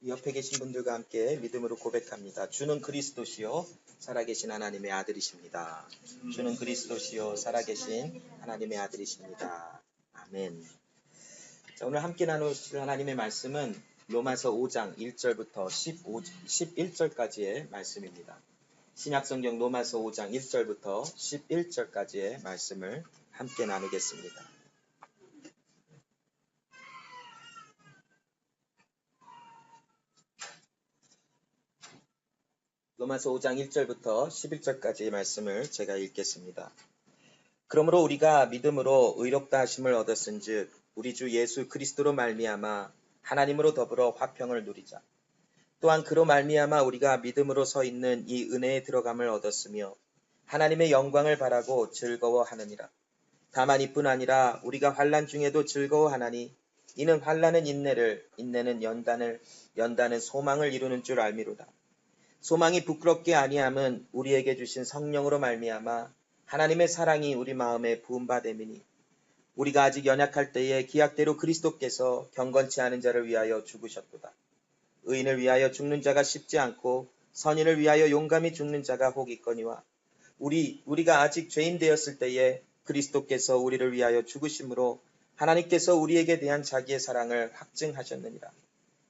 옆에 계신 분들과 함께 믿음으로 고백합니다. 주는 그리스도시요 살아계신 하나님의 아들이십니다. 주는 그리스도시요 살아계신 하나님의 아들이십니다. 아멘. 자, 오늘 함께 나누실 하나님의 말씀은 로마서 5장 1절부터 11절까지의 말씀입니다. 신약성경 로마서 5장 1절부터 11절까지의 말씀을 함께 나누겠습니다. 로마서 5장 1절부터 11절까지의 말씀을 제가 읽겠습니다. 그러므로 우리가 믿음으로 의롭다 하심을 얻었은즉 우리 주 예수 그리스도로 말미암아 하나님으로 더불어 화평을 누리자. 또한 그로 말미암아 우리가 믿음으로 서 있는 이 은혜에 들어감을 얻었으며 하나님의 영광을 바라고 즐거워하느니라. 다만 이뿐 아니라 우리가 환난 중에도 즐거워하나니 이는 환난은 인내를, 인내는 연단은 소망을 이루는 줄 알미로다. 소망이 부끄럽게 아니함은 우리에게 주신 성령으로 말미암아 하나님의 사랑이 우리 마음에 부음받음이니 우리가 아직 연약할 때에 기약대로 그리스도께서 경건치 않은 자를 위하여 죽으셨도다. 의인을 위하여 죽는 자가 쉽지 않고 선인을 위하여 용감히 죽는 자가 혹 있거니와 우리가 아직 죄인 되었을 때에 그리스도께서 우리를 위하여 죽으심으로 하나님께서 우리에게 대한 자기의 사랑을 확증하셨느니라.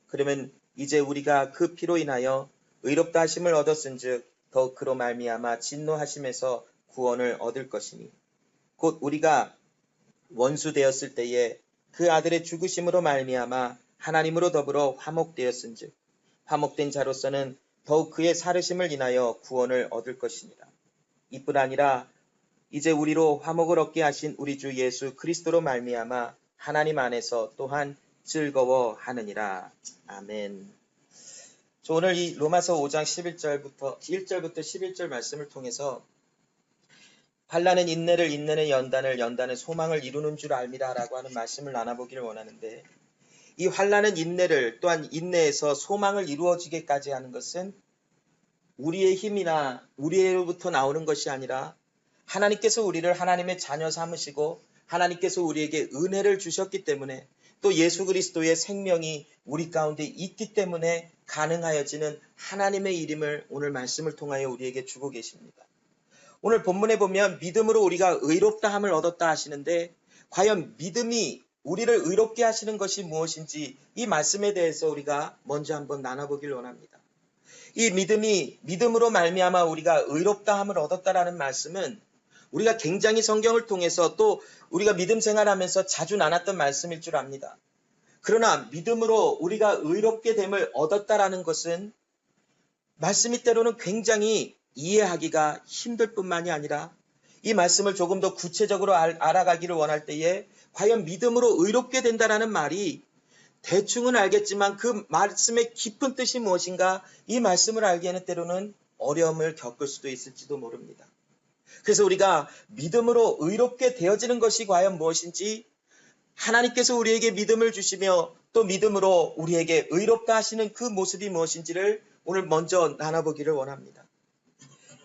그러면 이제 우리가 그 피로 인하여 의롭다 하심을 얻었은즉 더욱 그로 말미암아 진노하심에서 구원을 얻을 것이니 곧 우리가 원수 되었을 때에 그 아들의 죽으심으로 말미암아 하나님으로 더불어 화목되었은즉 화목된 자로서는 더욱 그의 살으심을 인하여 구원을 얻을 것이니라. 이뿐 아니라 이제 우리로 화목을 얻게 하신 우리 주 예수 그리스도로 말미암아 하나님 안에서 또한 즐거워하느니라. 아멘. 오늘 이 로마서 5장 1절부터 11절 말씀을 통해서 환난은 인내를, 인내는 연단은 소망을 이루는 줄 알미라 라고 하는 말씀을 나눠보기를 원하는데, 이 환난은 인내를, 또한 인내에서 소망을 이루어지게까지 하는 것은 우리의 힘이나 우리로부터 나오는 것이 아니라 하나님께서 우리를 하나님의 자녀 삼으시고 하나님께서 우리에게 은혜를 주셨기 때문에 또 예수 그리스도의 생명이 우리 가운데 있기 때문에 가능하여지는 하나님의 일임을 오늘 말씀을 통하여 우리에게 주고 계십니다. 오늘 본문에 보면 믿음으로 우리가 의롭다함을 얻었다 하시는데, 과연 믿음이 우리를 의롭게 하시는 것이 무엇인지 이 말씀에 대해서 우리가 먼저 한번 나눠보길 원합니다. 이 믿음으로 말미암아 우리가 의롭다함을 얻었다라는 말씀은 우리가 굉장히 성경을 통해서 또 우리가 믿음 생활하면서 자주 나눴던 말씀일 줄 압니다. 그러나 믿음으로 우리가 의롭게 됨을 얻었다라는 것은 말씀이 때로는 굉장히 이해하기가 힘들 뿐만이 아니라 이 말씀을 조금 더 구체적으로 알아가기를 원할 때에 과연 믿음으로 의롭게 된다라는 말이 대충은 알겠지만 그 말씀의 깊은 뜻이 무엇인가, 이 말씀을 알기에는 때로는 어려움을 겪을 수도 있을지도 모릅니다. 그래서 우리가 믿음으로 의롭게 되어지는 것이 과연 무엇인지, 하나님께서 우리에게 믿음을 주시며 또 믿음으로 우리에게 의롭다 하시는 그 모습이 무엇인지를 오늘 먼저 나눠보기를 원합니다.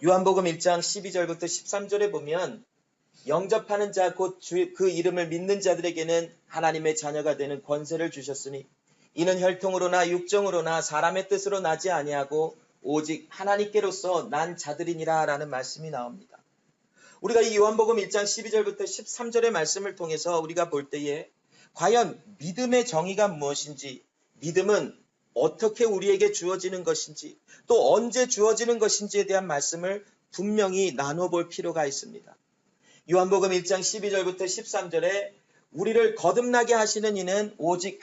요한복음 1장 12절부터 13절에 보면 영접하는 자 곧 그 이름을 믿는 자들에게는 하나님의 자녀가 되는 권세를 주셨으니 이는 혈통으로나 육정으로나 사람의 뜻으로 나지 아니하고 오직 하나님께로서 난 자들이니라 라는 말씀이 나옵니다. 우리가 이 요한복음 1장 12절부터 13절의 말씀을 통해서 우리가 볼 때에 과연 믿음의 정의가 무엇인지, 믿음은 어떻게 우리에게 주어지는 것인지, 또 언제 주어지는 것인지에 대한 말씀을 분명히 나눠볼 필요가 있습니다. 요한복음 1장 12절부터 13절에 우리를 거듭나게 하시는 이는 오직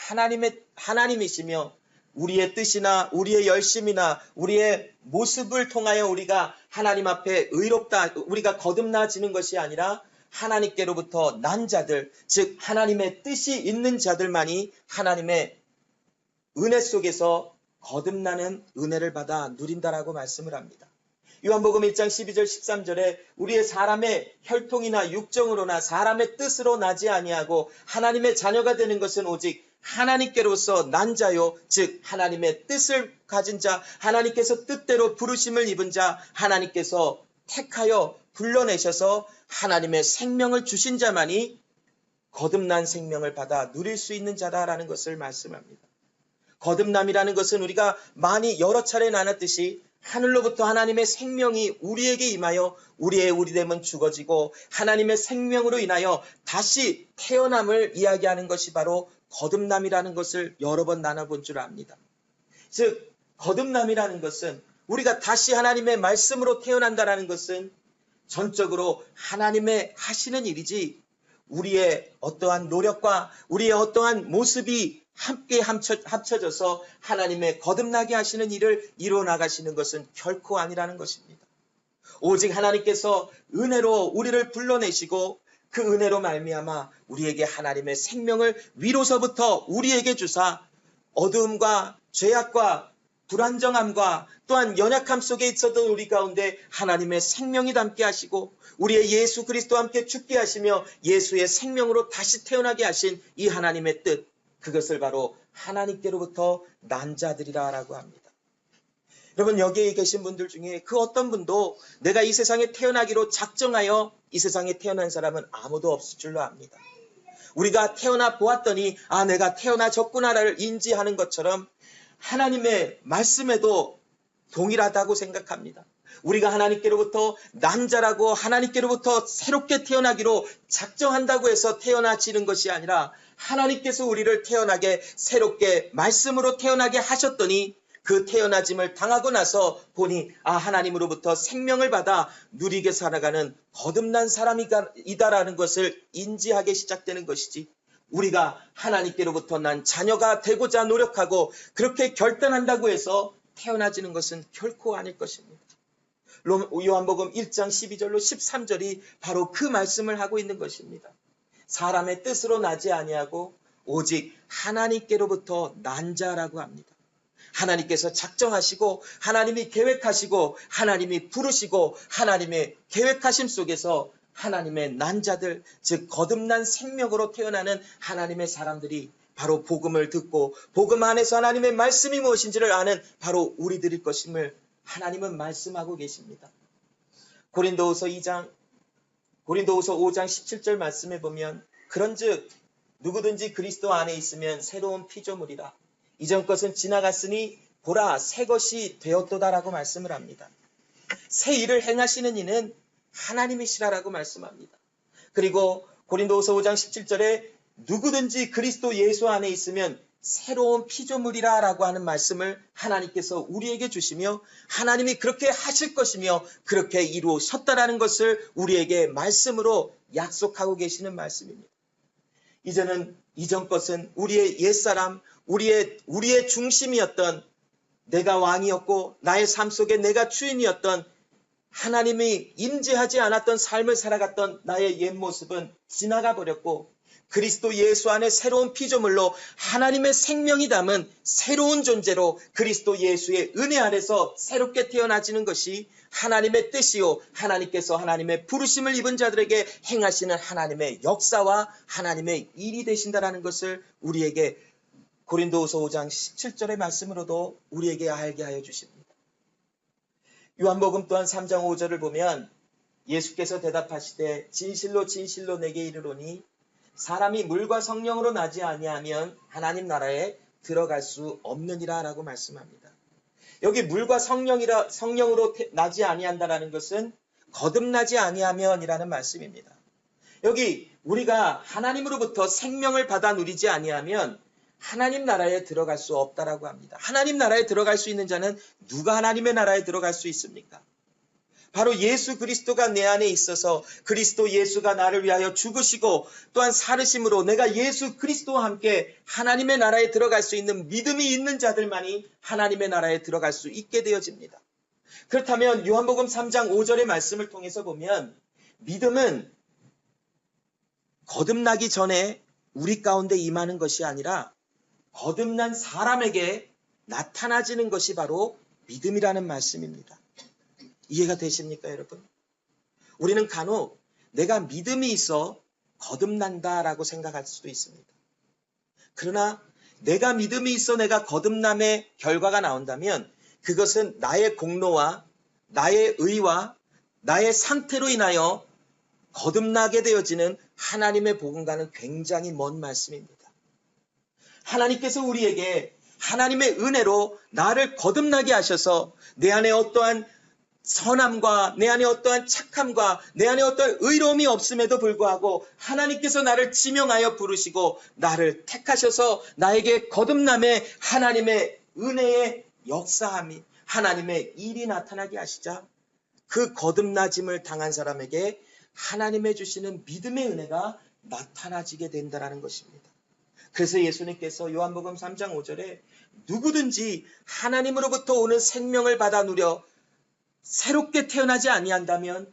하나님이시며 우리의 뜻이나 우리의 열심이나 우리의 모습을 통하여 우리가 하나님 앞에 의롭다, 우리가 거듭나지는 것이 아니라 하나님께로부터 난 자들, 즉 하나님의 뜻이 있는 자들만이 하나님의 은혜 속에서 거듭나는 은혜를 받아 누린다라고 말씀을 합니다. 요한복음 1장 12절 13절에 우리의 사람의 혈통이나 육정으로나 사람의 뜻으로 나지 아니하고 하나님의 자녀가 되는 것은 오직 하나님께로서 난 자요, 즉 하나님의 뜻을 가진 자, 하나님께서 뜻대로 부르심을 입은 자, 하나님께서 택하여 불러내셔서 하나님의 생명을 주신 자만이 거듭난 생명을 받아 누릴 수 있는 자다라는 것을 말씀합니다. 거듭남이라는 것은 우리가 많이 여러 차례 나눴듯이 하늘로부터 하나님의 생명이 우리에게 임하여 우리의 우리됨은 죽어지고 하나님의 생명으로 인하여 다시 태어남을 이야기하는 것이 바로 거듭남이라는 것을 여러 번 나눠본 줄 압니다. 즉 거듭남이라는 것은 우리가 다시 하나님의 말씀으로 태어난다는 것은 전적으로 하나님의 하시는 일이지 우리의 어떠한 노력과 우리의 어떠한 모습이 함께 합쳐져서 하나님의 거듭나게 하시는 일을 이루어 나가시는 것은 결코 아니라는 것입니다. 오직 하나님께서 은혜로 우리를 불러내시고 그 은혜로 말미암아 우리에게 하나님의 생명을 위로서부터 우리에게 주사 어두움과 죄악과 불안정함과 또한 연약함 속에 있었던 우리 가운데 하나님의 생명이 담게 하시고 우리의 예수 그리스도와 함께 죽게 하시며 예수의 생명으로 다시 태어나게 하신 이 하나님의 뜻, 그것을 바로 하나님께로부터 난 자들이라 라고 합니다. 여러분, 여기에 계신 분들 중에 그 어떤 분도 내가 이 세상에 태어나기로 작정하여 이 세상에 태어난 사람은 아무도 없을 줄로 압니다. 우리가 태어나 보았더니 내가 태어나졌구나를 인지하는 것처럼 하나님의 말씀에도 동일하다고 생각합니다. 우리가 하나님께로부터 난 자라고 하나님께로부터 새롭게 태어나기로 작정한다고 해서 태어나지는 것이 아니라 하나님께서 우리를 태어나게 새롭게 말씀으로 태어나게 하셨더니 그 태어나짐을 당하고 나서 보니 하나님으로부터 생명을 받아 누리게 살아가는 거듭난 사람이다라는 것을 인지하게 시작되는 것이지, 우리가 하나님께로부터 난 자녀가 되고자 노력하고 그렇게 결단한다고 해서 태어나지는 것은 결코 아닐 것입니다. 요한복음 1장 12절로 13절이 바로 그 말씀을 하고 있는 것입니다. 사람의 뜻으로 나지 아니하고 오직 하나님께로부터 난 자라고 합니다. 하나님께서 작정하시고 하나님이 계획하시고 하나님이 부르시고 하나님의 계획하심 속에서 하나님의 난 자들, 즉 거듭난 생명으로 태어나는 하나님의 사람들이 바로 복음을 듣고 복음 안에서 하나님의 말씀이 무엇인지를 아는 바로 우리들일 것임을 하나님은 말씀하고 계십니다. 고린도후서 5장 17절 말씀에 보면 그런즉 누구든지 그리스도 안에 있으면 새로운 피조물이라. 이전 것은 지나갔으니 보라 새 것이 되었도다라고 말씀을 합니다. 새 일을 행하시는 이는 하나님이시라라고 말씀합니다. 그리고 고린도후서 5장 17절에 누구든지 그리스도 예수 안에 있으면 새로운 피조물이라 라고 하는 말씀을 하나님께서 우리에게 주시며 하나님이 그렇게 하실 것이며 그렇게 이루셨다라는 것을 우리에게 말씀으로 약속하고 계시는 말씀입니다. 이제는 이전 것은 우리의 옛사람, 우리의 중심이었던 내가 왕이었고 나의 삶 속에 내가 주인이었던 하나님이 임재하지 않았던 삶을 살아갔던 나의 옛 모습은 지나가 버렸고 그리스도 예수 안에 새로운 피조물로 하나님의 생명이 담은 새로운 존재로 그리스도 예수의 은혜 아래서 새롭게 태어나지는 것이 하나님의 뜻이요 하나님께서 하나님의 부르심을 입은 자들에게 행하시는 하나님의 역사와 하나님의 일이 되신다라는 것을 우리에게 고린도후서 5장 17절의 말씀으로도 우리에게 알게 하여 주십니다. 요한복음 또한 3장 5절을 보면 예수께서 대답하시되 진실로 진실로 내게 이르노니 사람이 물과 성령으로 나지 아니하면 하나님 나라에 들어갈 수 없느니라 라고 말씀합니다. 여기 물과 성령으로 나지 아니한다라는 것은 거듭나지 아니하면이라는 말씀입니다. 여기 우리가 하나님으로부터 생명을 받아 누리지 아니하면 하나님 나라에 들어갈 수 없다라고 합니다. 하나님 나라에 들어갈 수 있는 자는 누가 하나님의 나라에 들어갈 수 있습니까? 바로 예수 그리스도가 내 안에 있어서 그리스도 예수가 나를 위하여 죽으시고 또한 살으심으로 내가 예수 그리스도와 함께 하나님의 나라에 들어갈 수 있는 믿음이 있는 자들만이 하나님의 나라에 들어갈 수 있게 되어집니다. 그렇다면 요한복음 3장 5절의 말씀을 통해서 보면 믿음은 거듭나기 전에 우리 가운데 임하는 것이 아니라 거듭난 사람에게 나타나지는 것이 바로 믿음이라는 말씀입니다. 이해가 되십니까, 여러분? 우리는 간혹 내가 믿음이 있어 거듭난다라고 생각할 수도 있습니다. 그러나 내가 믿음이 있어 내가 거듭남의 결과가 나온다면 그것은 나의 공로와 나의 의와 나의 상태로 인하여 거듭나게 되어지는 하나님의 복음과는 굉장히 먼 말씀입니다. 하나님께서 우리에게 하나님의 은혜로 나를 거듭나게 하셔서 내 안에 어떠한 선함과 내 안에 어떠한 착함과 내 안에 어떠한 의로움이 없음에도 불구하고 하나님께서 나를 지명하여 부르시고 나를 택하셔서 나에게 거듭남의 하나님의 은혜의 역사함이 하나님의 일이 나타나게 하시자 그 거듭나짐을 당한 사람에게 하나님의 주시는 믿음의 은혜가 나타나지게 된다는 것입니다. 그래서 예수님께서 요한복음 3장 5절에 누구든지 하나님으로부터 오는 생명을 받아 누려 새롭게 태어나지 아니한다면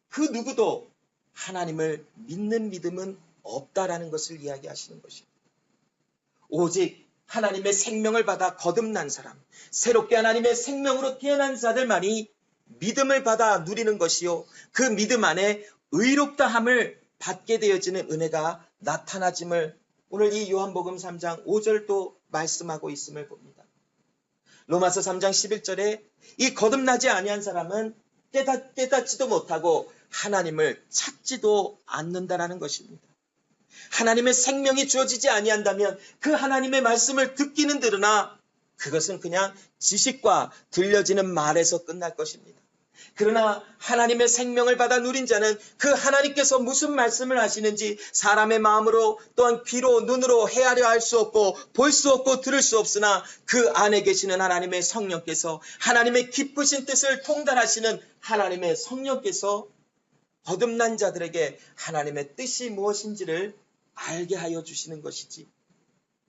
그 누구도 하나님을 믿는 믿음은 없다라는 것을 이야기하시는 것입니다. 오직 하나님의 생명을 받아 거듭난 사람, 새롭게 하나님의 생명으로 태어난 자들만이 믿음을 받아 누리는 것이요 그 믿음 안에 의롭다함을 받게 되어지는 은혜가 나타나짐을 오늘 이 요한복음 3장 5절도 말씀하고 있음을 봅니다. 로마서 3장 11절에 이 거듭나지 아니한 사람은 깨닫지도 못하고 하나님을 찾지도 않는다라는 것입니다. 하나님의 생명이 주어지지 아니한다면 그 하나님의 말씀을 듣기는 들으나 그것은 그냥 지식과 들려지는 말에서 끝날 것입니다. 그러나 하나님의 생명을 받아 누린 자는 그 하나님께서 무슨 말씀을 하시는지 사람의 마음으로 또한 귀로 눈으로 헤아려 알 수 없고 볼 수 없고 들을 수 없으나 그 안에 계시는 하나님의 성령께서 하나님의 기쁘신 뜻을 통달하시는 하나님의 성령께서 거듭난 자들에게 하나님의 뜻이 무엇인지를 알게 하여 주시는 것이지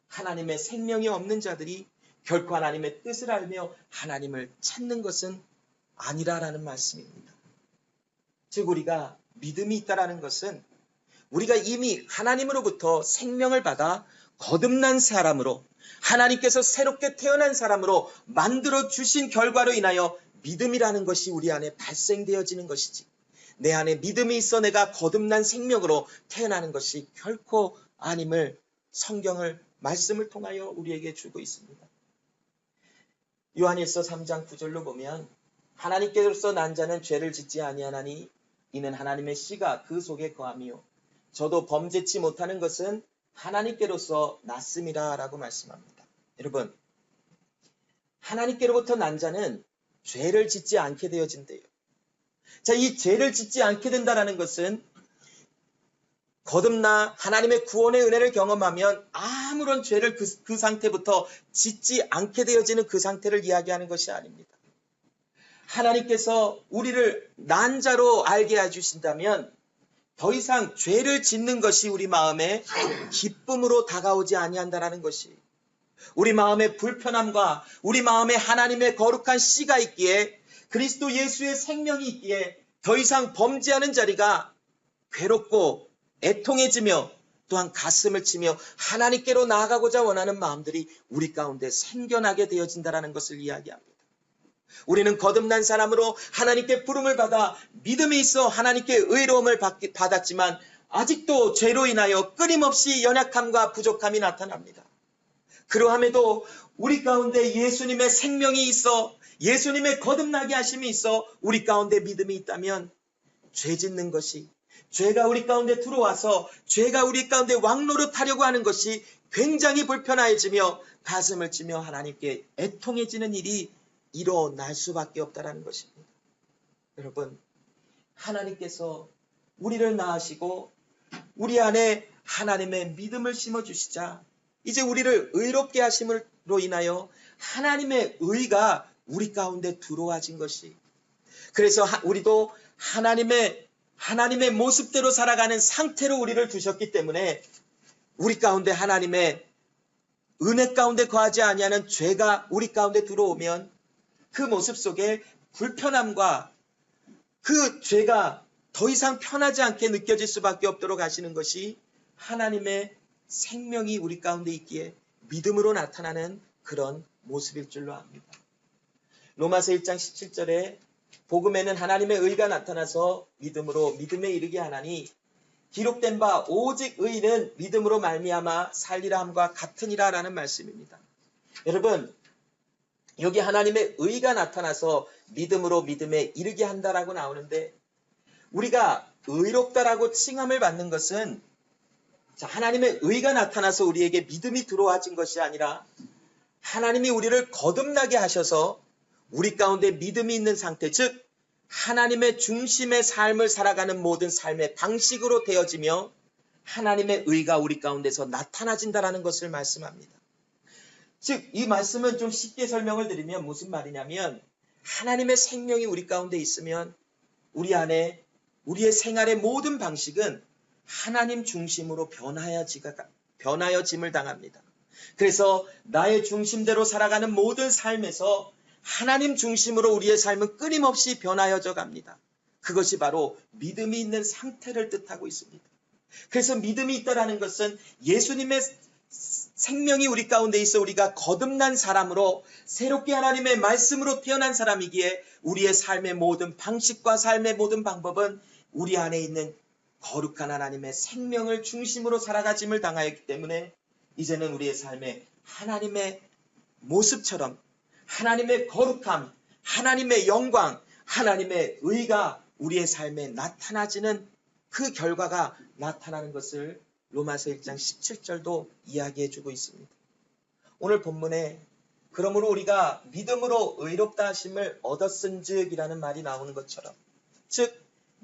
하나님의 생명이 없는 자들이 결코 하나님의 뜻을 알며 하나님을 찾는 것은 아니라라는 말씀입니다. 즉 우리가 믿음이 있다라는 것은 우리가 이미 하나님으로부터 생명을 받아 거듭난 사람으로 하나님께서 새롭게 태어난 사람으로 만들어 주신 결과로 인하여 믿음이라는 것이 우리 안에 발생되어지는 것이지 내 안에 믿음이 있어 내가 거듭난 생명으로 태어나는 것이 결코 아님을 성경을 말씀을 통하여 우리에게 주고 있습니다. 요한일서 3장 9절로 보면 하나님께로서 난 자는 죄를 짓지 아니하나니 이는 하나님의 씨가 그 속에 거함이요 저도 범죄치 못하는 것은 하나님께로서 났음이라 라고 말씀합니다. 여러분 하나님께로부터 난 자는 죄를 짓지 않게 되어진대요. 자, 이 죄를 짓지 않게 된다는 것은 거듭나 하나님의 구원의 은혜를 경험하면 아무런 죄를 그 상태부터 짓지 않게 되어지는 그 상태를 이야기하는 것이 아닙니다. 하나님께서 우리를 난 자로 알게 해주신다면 더 이상 죄를 짓는 것이 우리 마음에 기쁨으로 다가오지 아니한다라는 것이 우리 마음의 불편함과 우리 마음에 하나님의 거룩한 씨가 있기에 그리스도 예수의 생명이 있기에 더 이상 범죄하는 자리가 괴롭고 애통해지며 또한 가슴을 치며 하나님께로 나아가고자 원하는 마음들이 우리 가운데 생겨나게 되어진다는 것을 이야기합니다. 우리는 거듭난 사람으로 하나님께 부름을 받아 믿음이 있어 하나님께 의로움을 받았지만 아직도 죄로 인하여 끊임없이 연약함과 부족함이 나타납니다. 그러함에도 우리 가운데 예수님의 생명이 있어 예수님의 거듭나게 하심이 있어 우리 가운데 믿음이 있다면 죄 짓는 것이 죄가 우리 가운데 들어와서 죄가 우리 가운데 왕노릇하려고 하는 것이 굉장히 불편해지며 가슴을 치며 하나님께 애통해지는 일이 일어날 수밖에 없다는 것입니다. 여러분 하나님께서 우리를 낳으시고 우리 안에 하나님의 믿음을 심어주시자 이제 우리를 의롭게 하심으로 인하여 하나님의 의가 우리 가운데 들어와진 것이 그래서 우리도 하나님의 모습대로 살아가는 상태로 우리를 두셨기 때문에 우리 가운데 하나님의 은혜 가운데 거하지 아니하는 죄가 우리 가운데 들어오면 그 모습 속에 불편함과 그 죄가 더 이상 편하지 않게 느껴질 수밖에 없도록 하시는 것이 하나님의 생명이 우리 가운데 있기에 믿음으로 나타나는 그런 모습일 줄로 압니다. 로마서 1장 17절에 복음에는 하나님의 의가 나타나서 믿음으로 믿음에 이르게 하나니 기록된 바 오직 의는 믿음으로 말미암아 살리라 함과 같으니라 라는 말씀입니다. 여러분 여기 하나님의 의가 나타나서 믿음으로 믿음에 이르게 한다라고 나오는데 우리가 의롭다라고 칭함을 받는 것은 하나님의 의가 나타나서 우리에게 믿음이 들어와진 것이 아니라 하나님이 우리를 거듭나게 하셔서 우리 가운데 믿음이 있는 상태, 즉 하나님의 중심의 삶을 살아가는 모든 삶의 방식으로 되어지며 하나님의 의가 우리 가운데서 나타나진다라는 것을 말씀합니다. 즉 이 말씀은 좀 쉽게 설명을 드리면 무슨 말이냐면 하나님의 생명이 우리 가운데 있으면 우리 안에 우리의 생활의 모든 방식은 하나님 중심으로 변하여짐을 당합니다. 그래서 나의 중심대로 살아가는 모든 삶에서 하나님 중심으로 우리의 삶은 끊임없이 변하여져 갑니다. 그것이 바로 믿음이 있는 상태를 뜻하고 있습니다. 그래서 믿음이 있다라는 것은 예수님의 생명이 우리 가운데 있어 우리가 거듭난 사람으로 새롭게 하나님의 말씀으로 태어난 사람이기에 우리의 삶의 모든 방식과 삶의 모든 방법은 우리 안에 있는 거룩한 하나님의 생명을 중심으로 살아가짐을 당하였기 때문에 이제는 우리의 삶에 하나님의 모습처럼 하나님의 거룩함, 하나님의 영광, 하나님의 의가 우리의 삶에 나타나지는 그 결과가 나타나는 것을 로마서 1장 17절도 이야기해주고 있습니다. 오늘 본문에 그러므로 우리가 믿음으로 의롭다 하심을 얻었은즉이라는 말이 나오는 것처럼 즉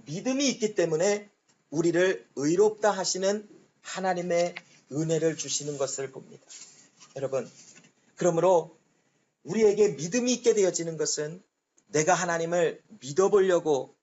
믿음이 있기 때문에 우리를 의롭다 하시는 하나님의 은혜를 주시는 것을 봅니다. 여러분, 그러므로 우리에게 믿음이 있게 되어지는 것은 내가 하나님을 믿어보려고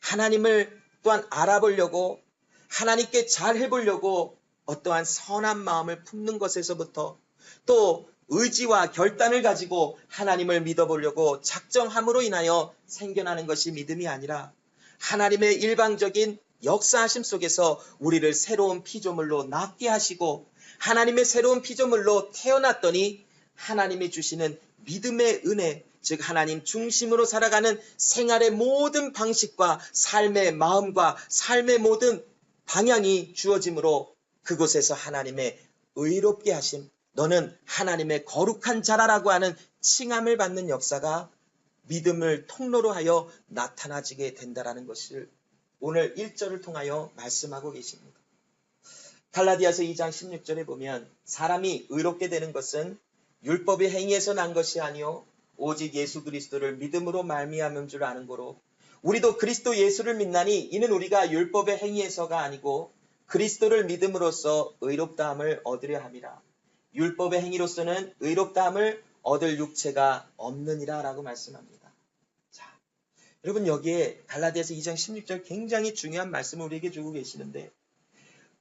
하나님을 또한 알아보려고 하나님께 잘 해보려고 어떠한 선한 마음을 품는 것에서부터 또 의지와 결단을 가지고 하나님을 믿어보려고 작정함으로 인하여 생겨나는 것이 믿음이 아니라 하나님의 일방적인 역사하심 속에서 우리를 새로운 피조물로 낫게 하시고 하나님의 새로운 피조물로 태어났더니 하나님이 주시는 믿음의 은혜, 즉 하나님 중심으로 살아가는 생활의 모든 방식과 삶의 마음과 삶의 모든 방향이 주어지므로 그곳에서 하나님의 의롭게 하심, 너는 하나님의 거룩한 자라라고 하는 칭함을 받는 역사가 믿음을 통로로 하여 나타나지게 된다라는 것을 오늘 1절을 통하여 말씀하고 계십니다. 갈라디아서 2장 16절에 보면 사람이 의롭게 되는 것은 율법의 행위에서 난 것이 아니요 오직 예수 그리스도를 믿음으로 말미암은 줄 아는 거로 우리도 그리스도 예수를 믿나니 이는 우리가 율법의 행위에서가 아니고 그리스도를 믿음으로써 의롭다함을 얻으려 함이라. 율법의 행위로서는 의롭다함을 얻을 육체가 없느니라 라고 말씀합니다. 자, 여러분 여기에 갈라디아서 2장 16절 굉장히 중요한 말씀을 우리에게 주고 계시는데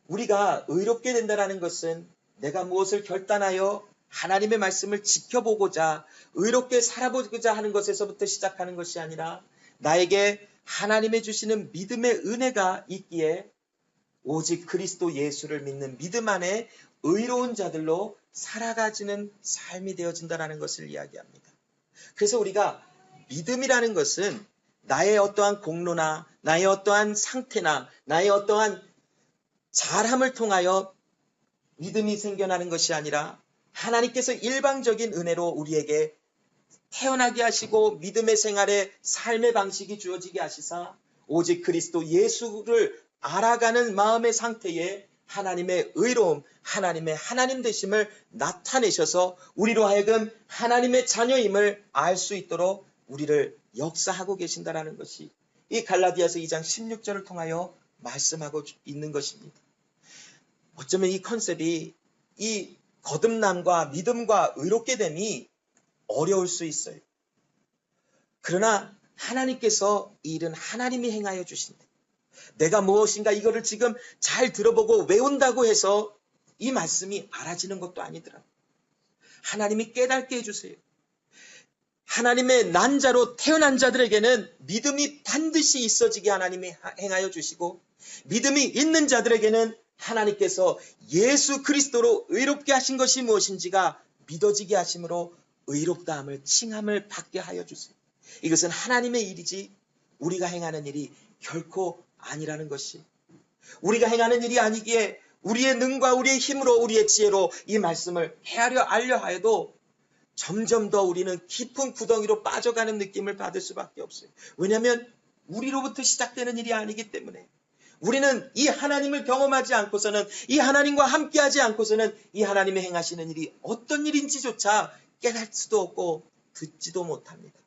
우리가 의롭게 된다는 것은 내가 무엇을 결단하여 하나님의 말씀을 지켜보고자 의롭게 살아보고자 하는 것에서부터 시작하는 것이 아니라 나에게 하나님의 주시는 믿음의 은혜가 있기에 오직 그리스도 예수를 믿는 믿음 안에 의로운 자들로 살아가지는 삶이 되어진다는 것을 이야기합니다. 그래서 우리가 믿음이라는 것은 나의 어떠한 공로나 나의 어떠한 상태나 나의 어떠한 잘함을 통하여 믿음이 생겨나는 것이 아니라 하나님께서 일방적인 은혜로 우리에게 태어나게 하시고 믿음의 생활에 삶의 방식이 주어지게 하시사 오직 그리스도 예수를 알아가는 마음의 상태에 하나님의 의로움, 하나님의 하나님 되심을 나타내셔서 우리로 하여금 하나님의 자녀임을 알 수 있도록 우리를 역사하고 계신다라는 것이 이 갈라디아서 2장 16절을 통하여 말씀하고 있는 것입니다. 어쩌면 이 컨셉이 이 거듭남과 믿음과 의롭게 됨이 어려울 수 있어요. 그러나 하나님께서 이 일은 하나님이 행하여 주신다. 내가 무엇인가 이거를 지금 잘 들어보고 외운다고 해서 이 말씀이 알아지는 것도 아니더라고요. 하나님이 깨닫게 해주세요. 하나님의 난자로 태어난 자들에게는 믿음이 반드시 있어지게 하나님이 행하여 주시고 믿음이 있는 자들에게는 하나님께서 예수 그리스도로 의롭게 하신 것이 무엇인지가 믿어지게 하심으로 의롭다함을 칭함을 받게 하여 주세요. 이것은 하나님의 일이지 우리가 행하는 일이 결코 아니라는 것이 우리가 행하는 일이 아니기에 우리의 능과 우리의 힘으로 우리의 지혜로 이 말씀을 헤아려 알려 하여도 점점 더 우리는 깊은 구덩이로 빠져가는 느낌을 받을 수밖에 없어요. 왜냐하면 우리로부터 시작되는 일이 아니기 때문에 우리는 이 하나님을 경험하지 않고서는 이 하나님과 함께하지 않고서는 이 하나님의 행하시는 일이 어떤 일인지조차 깨달을 수도 없고 듣지도 못합니다.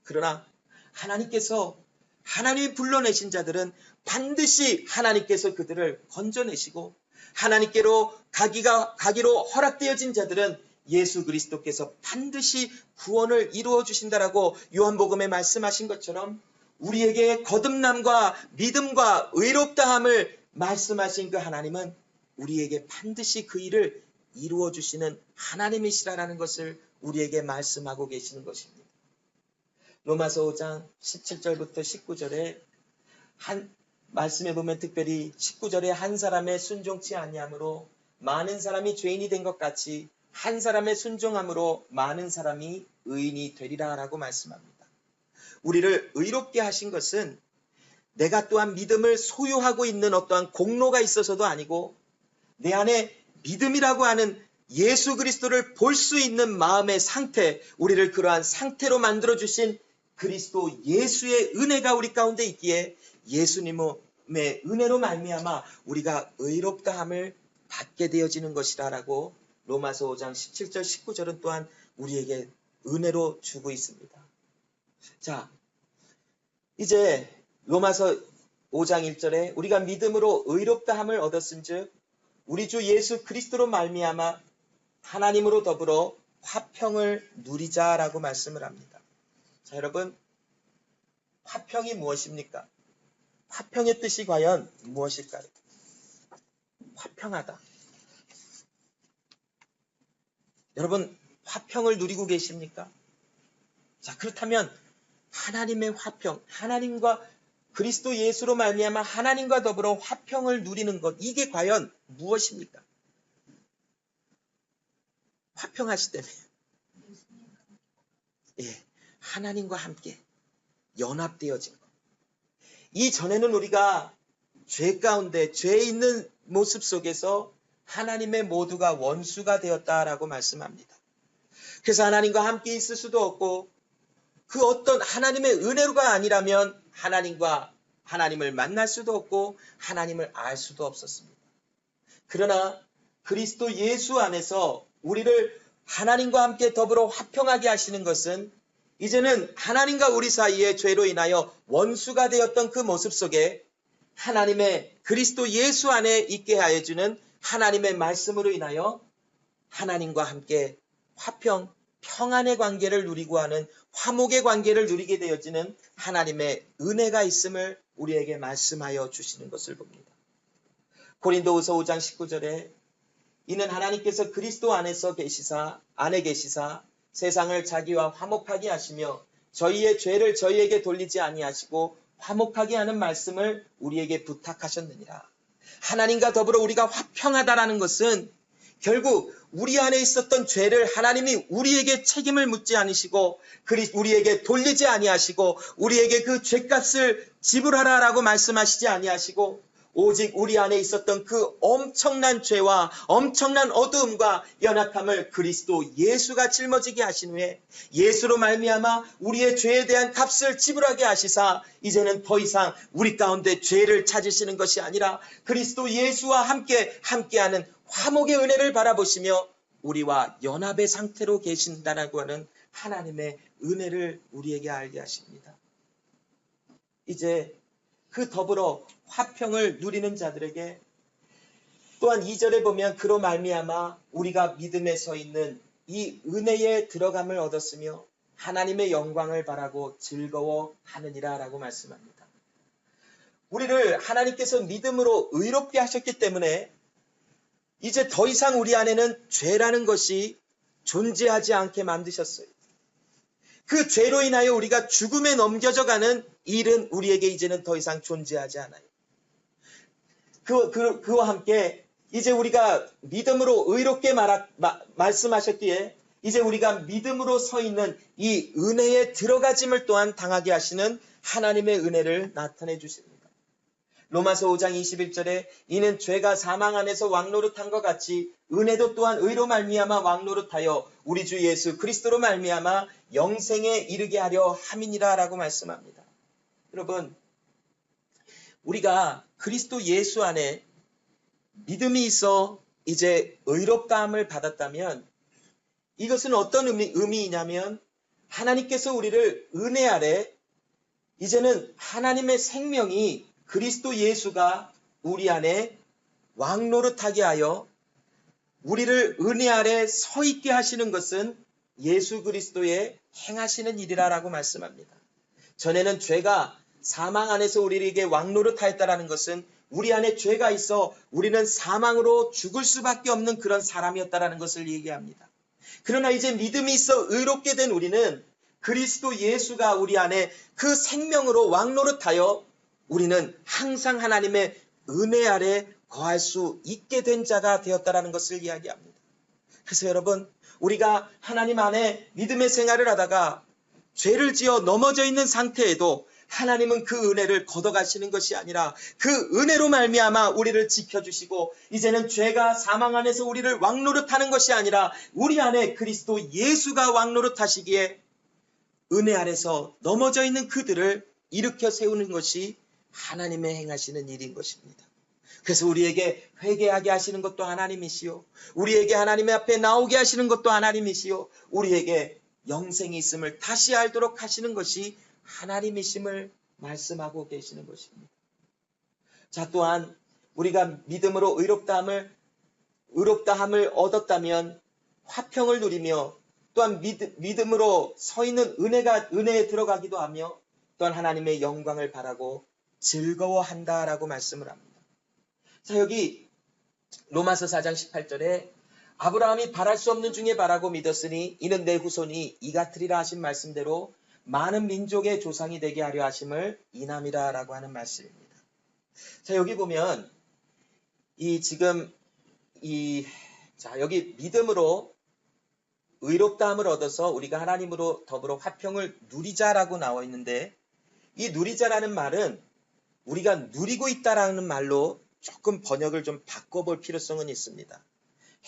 그러나 하나님이 불러내신 자들은 반드시 하나님께서 그들을 건져내시고 하나님께로 가기로 허락되어진 자들은 예수 그리스도께서 반드시 구원을 이루어 주신다라고 요한복음에 말씀하신 것처럼 우리에게 거듭남과 믿음과 의롭다함을 말씀하신 그 하나님은 우리에게 반드시 그 일을 이루어 주시는 하나님이시라는 것을 우리에게 말씀하고 계시는 것입니다. 로마서 5장 17절부터 19절에 말씀해 보면 특별히 19절에 한 사람의 순종치 아니함으로 많은 사람이 죄인이 된 것 같이 한 사람의 순종함으로 많은 사람이 의인이 되리라 라고 말씀합니다. 우리를 의롭게 하신 것은 내가 또한 믿음을 소유하고 있는 어떠한 공로가 있어서도 아니고 내 안에 믿음이라고 하는 예수 그리스도를 볼 수 있는 마음의 상태, 우리를 그러한 상태로 만들어주신 그리스도 예수의 은혜가 우리 가운데 있기에 예수님의 은혜로 말미암아 우리가 의롭다함을 받게 되어지는 것이라고 로마서 5장 17절 19절은 또한 우리에게 은혜로 주고 있습니다. 자, 이제 로마서 5장 1절에 우리가 믿음으로 의롭다함을 얻었은즉 우리 주 예수 그리스도로 말미암아 하나님으로 더불어 화평을 누리자라고 말씀을 합니다. 자, 여러분, 화평이 무엇입니까? 화평의 뜻이 과연 무엇일까요? 화평하다. 여러분, 화평을 누리고 계십니까? 자, 그렇다면 하나님의 화평, 하나님과 그리스도 예수로 말미암아 하나님과 더불어 화평을 누리는 것, 이게 과연 무엇입니까? 화평하시다며. 예, 하나님과 함께 연합되어진 것. 이전에는 우리가 죄 가운데, 죄 있는 모습 속에서 하나님의 모두가 원수가 되었다라고 말씀합니다. 그래서 하나님과 함께 있을 수도 없고 그 어떤 하나님의 은혜로가 아니라면 하나님을 만날 수도 없고 하나님을 알 수도 없었습니다. 그러나 그리스도 예수 안에서 우리를 하나님과 함께 더불어 화평하게 하시는 것은 이제는 하나님과 우리 사이에 죄로 인하여 원수가 되었던 그 모습 속에 하나님의 그리스도 예수 안에 있게 하여 주는 하나님의 말씀으로 인하여 하나님과 함께 화평, 평안의 관계를 누리고 하는 화목의 관계를 누리게 되어지는 하나님의 은혜가 있음을 우리에게 말씀하여 주시는 것을 봅니다. 고린도후서 5장 19절에 이는 하나님께서 그리스도 안에 계시사 세상을 자기와 화목하게 하시며 저희의 죄를 저희에게 돌리지 아니하시고 화목하게 하는 말씀을 우리에게 부탁하셨느니라. 하나님과 더불어 우리가 화평하다라는 것은 결국 우리 안에 있었던 죄를 하나님이 우리에게 책임을 묻지 않으시고 우리에게 돌리지 아니하시고 우리에게 그 죄값을 지불하라라고 말씀하시지 아니하시고 오직 우리 안에 있었던 그 엄청난 죄와 엄청난 어두움과 연약함을 그리스도 예수가 짊어지게 하신 후에 예수로 말미암아 우리의 죄에 대한 값을 지불하게 하시사 이제는 더 이상 우리 가운데 죄를 찾으시는 것이 아니라 그리스도 예수와 함께하는 화목의 은혜를 바라보시며 우리와 연합의 상태로 계신다라고 하는 하나님의 은혜를 우리에게 알게 하십니다. 이제 그 더불어 화평을 누리는 자들에게 또한 2절에 보면 그로 말미암아 우리가 믿음에 서 있는 이 은혜에 들어감을 얻었으며 하나님의 영광을 바라고 즐거워하느니라 라고 말씀합니다. 우리를 하나님께서 믿음으로 의롭게 하셨기 때문에 이제 더 이상 우리 안에는 죄라는 것이 존재하지 않게 만드셨어요. 그 죄로 인하여 우리가 죽음에 넘겨져 가는 일은 우리에게 이제는 더 이상 존재하지 않아요. 그와 함께 이제 우리가 믿음으로 의롭게 말씀하셨기에 이제 우리가 믿음으로 서 있는 이 은혜에 들어가짐을 또한 당하게 하시는 하나님의 은혜를 나타내 주십니다. 로마서 5장 21절에 이는 죄가 사망 안에서 왕노릇한 것 같이 은혜도 또한 의로 말미암아 왕노릇하여 우리 주 예수 그리스도로 말미암아 영생에 이르게 하려 함이니라 라고 말씀합니다. 여러분, 우리가 그리스도 예수 안에 믿음이 있어 이제 의롭다함을 받았다면 이것은 어떤 의미이냐면 하나님께서 우리를 은혜 아래 이제는 하나님의 생명이 그리스도 예수가 우리 안에 왕노릇하게 하여 우리를 은혜 아래 서 있게 하시는 것은 예수 그리스도의 행하시는 일이라고 말씀합니다. 전에는 죄가 사망 안에서 우리에게 왕노릇하였다라는 것은 우리 안에 죄가 있어 우리는 사망으로 죽을 수밖에 없는 그런 사람이었다라는 것을 얘기합니다. 그러나 이제 믿음이 있어 의롭게 된 우리는 그리스도 예수가 우리 안에 그 생명으로 왕노릇하여 우리는 항상 하나님의 은혜 아래 거할 수 있게 된 자가 되었다라는 것을 이야기합니다. 그래서 여러분, 우리가 하나님 안에 믿음의 생활을 하다가 죄를 지어 넘어져 있는 상태에도 하나님은 그 은혜를 걷어가시는 것이 아니라 그 은혜로 말미암아 우리를 지켜주시고 이제는 죄가 사망 안에서 우리를 왕노릇하는 것이 아니라 우리 안에 그리스도 예수가 왕노릇하시기에 은혜 아래서 넘어져 있는 그들을 일으켜 세우는 것이 하나님의 행하시는 일인 것입니다. 그래서 우리에게 회개하게 하시는 것도 하나님이시요, 우리에게 하나님의 앞에 나오게 하시는 것도 하나님이시요, 우리에게 영생이 있음을 다시 알도록 하시는 것이 하나님이심을 말씀하고 계시는 것입니다. 자, 또한 우리가 믿음으로 의롭다함을 얻었다면 화평을 누리며 또한 믿음으로 서 있는 은혜에 들어가기도 하며 또한 하나님의 영광을 바라고 즐거워한다라고 말씀을 합니다. 자, 여기 로마서 4장 18절에 아브라함이 바랄 수 없는 중에 바라고 믿었으니 이는 내 후손이 이같으리라 하신 말씀대로 많은 민족의 조상이 되게 하려 하심을 인함이라 라고 하는 말씀입니다. 자, 여기 보면 여기 믿음으로 의롭다함을 얻어서 우리가 하나님으로 더불어 화평을 누리자라고 나와 있는데, 이 누리자라는 말은 우리가 누리고 있다라는 말로 조금 번역을 좀 바꿔볼 필요성은 있습니다.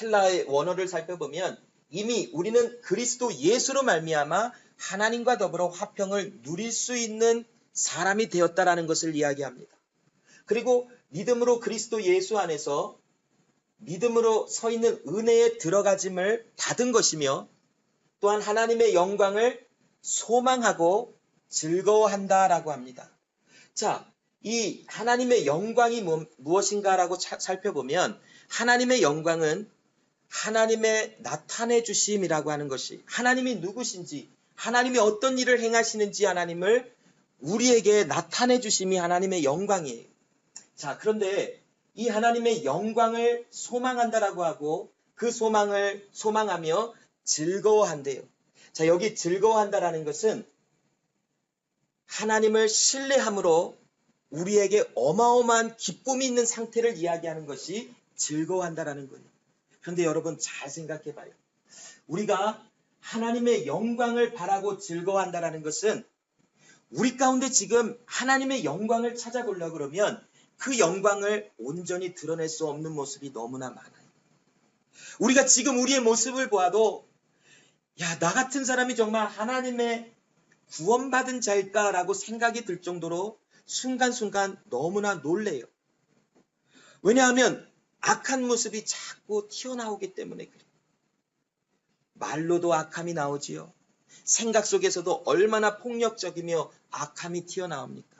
헬라의 원어를 살펴보면 이미 우리는 그리스도 예수로 말미암아 하나님과 더불어 화평을 누릴 수 있는 사람이 되었다라는 것을 이야기합니다. 그리고 믿음으로 그리스도 예수 안에서 믿음으로 서 있는 은혜에 들어가짐을 받은 것이며 또한 하나님의 영광을 소망하고 즐거워한다라고 합니다. 자, 이 하나님의 영광이 무엇인가라고 살펴보면 하나님의 영광은 하나님의 나타내 주심이라고 하는 것이, 하나님이 누구신지, 하나님이 어떤 일을 행하시는지 하나님을 우리에게 나타내 주심이 하나님의 영광이에요. 자, 그런데 이 하나님의 영광을 소망한다라고 하고 그 소망을 소망하며 즐거워한대요. 자, 여기 즐거워한다라는 것은 하나님을 신뢰함으로 우리에게 어마어마한 기쁨이 있는 상태를 이야기하는 것이 즐거워한다라는 거예요. 그런데 여러분 잘 생각해 봐요. 우리가 하나님의 영광을 바라고 즐거워한다라는 것은 우리 가운데 지금 하나님의 영광을 찾아보려고 그러면 그 영광을 온전히 드러낼 수 없는 모습이 너무나 많아요. 우리가 지금 우리의 모습을 보아도 야, 나 같은 사람이 정말 하나님의 구원받은 자일까라고 생각이 들 정도로 순간순간 너무나 놀래요. 왜냐하면 악한 모습이 자꾸 튀어나오기 때문에 그래요. 말로도 악함이 나오지요. 생각 속에서도 얼마나 폭력적이며 악함이 튀어나옵니까?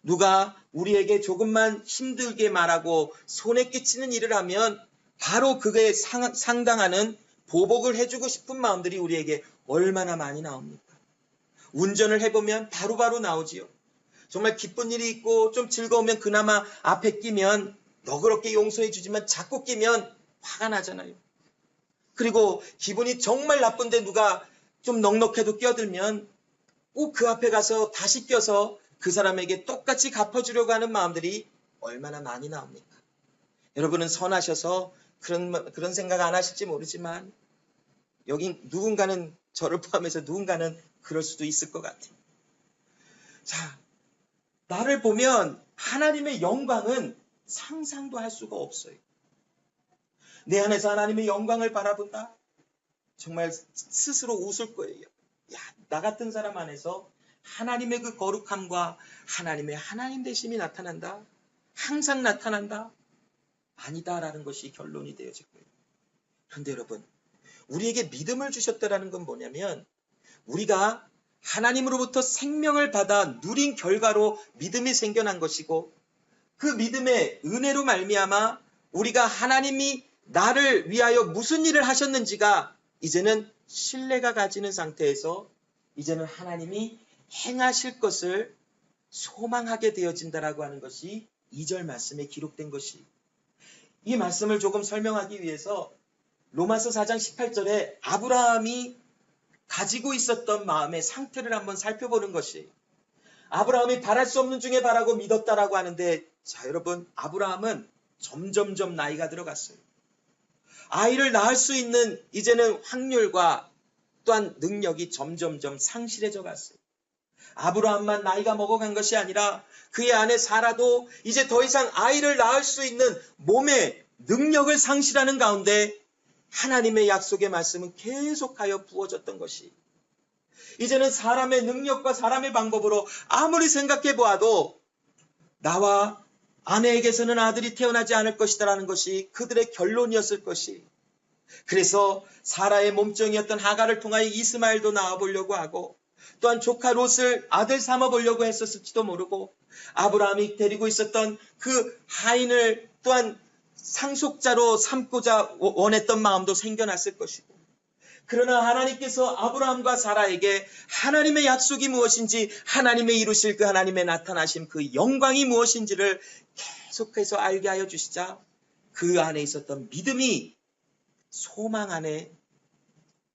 누가 우리에게 조금만 힘들게 말하고 손에 끼치는 일을 하면 바로 그에 상당하는 보복을 해주고 싶은 마음들이 우리에게 얼마나 많이 나옵니까? 운전을 해보면 바로바로 나오지요. 정말 기쁜 일이 있고 좀 즐거우면 그나마 앞에 끼면 너그럽게 용서해 주지만 자꾸 끼면 화가 나잖아요. 그리고 기분이 정말 나쁜데 누가 좀 넉넉해도 끼어들면 꼭 그 앞에 가서 다시 껴서 그 사람에게 똑같이 갚아주려고 하는 마음들이 얼마나 많이 나옵니까? 여러분은 선하셔서 그런 생각 안 하실지 모르지만 여기 누군가는, 저를 포함해서 누군가는 그럴 수도 있을 것 같아요. 자, 나를 보면 하나님의 영광은 상상도 할 수가 없어요. 내 안에서 하나님의 영광을 바라본다? 정말 스스로 웃을 거예요. 야, 나 같은 사람 안에서 하나님의 그 거룩함과 하나님의 하나님 되심이 나타난다? 항상 나타난다? 아니다라는 것이 결론이 되어질 거예요. 그런데 여러분, 우리에게 믿음을 주셨다라는 건 뭐냐면 우리가 하나님으로부터 생명을 받아 누린 결과로 믿음이 생겨난 것이고 그 믿음의 은혜로 말미암아 우리가 하나님이 나를 위하여 무슨 일을 하셨는지가 이제는 신뢰가 가지는 상태에서 이제는 하나님이 행하실 것을 소망하게 되어진다라고 하는 것이 2절 말씀에 기록된 것이 이 말씀을 조금 설명하기 위해서 로마서 4장 18절에 아브라함이 가지고 있었던 마음의 상태를 한번 살펴보는 것이 아브라함이 바랄 수 없는 중에 바라고 믿었다라고 하는데 자 여러분 아브라함은 점점점 나이가 들어갔어요. 아이를 낳을 수 있는 이제는 확률과 또한 능력이 점점점 상실해져 갔어요. 아브라함만 나이가 먹어간 것이 아니라 그의 아내 사라도 이제 더 이상 아이를 낳을 수 있는 몸의 능력을 상실하는 가운데 하나님의 약속의 말씀은 계속하여 부어졌던 것이 이제는 사람의 능력과 사람의 방법으로 아무리 생각해 보아도 나와 아내에게서는 아들이 태어나지 않을 것이다라는 것이 그들의 결론이었을 것이 그래서 사라의 몸종이었던 하갈을 통하여 이스마엘도 낳아보려고 하고 또한 조카 롯을 아들 삼아보려고 했었을지도 모르고 아브라함이 데리고 있었던 그 하인을 또한 상속자로 삼고자 원했던 마음도 생겨났을 것이고 그러나 하나님께서 아브라함과 사라에게 하나님의 약속이 무엇인지 하나님의 이루실 그 하나님의 나타나심 그 영광이 무엇인지를 계속해서 알게 하여 주시자 그 안에 있었던 믿음이 소망 안에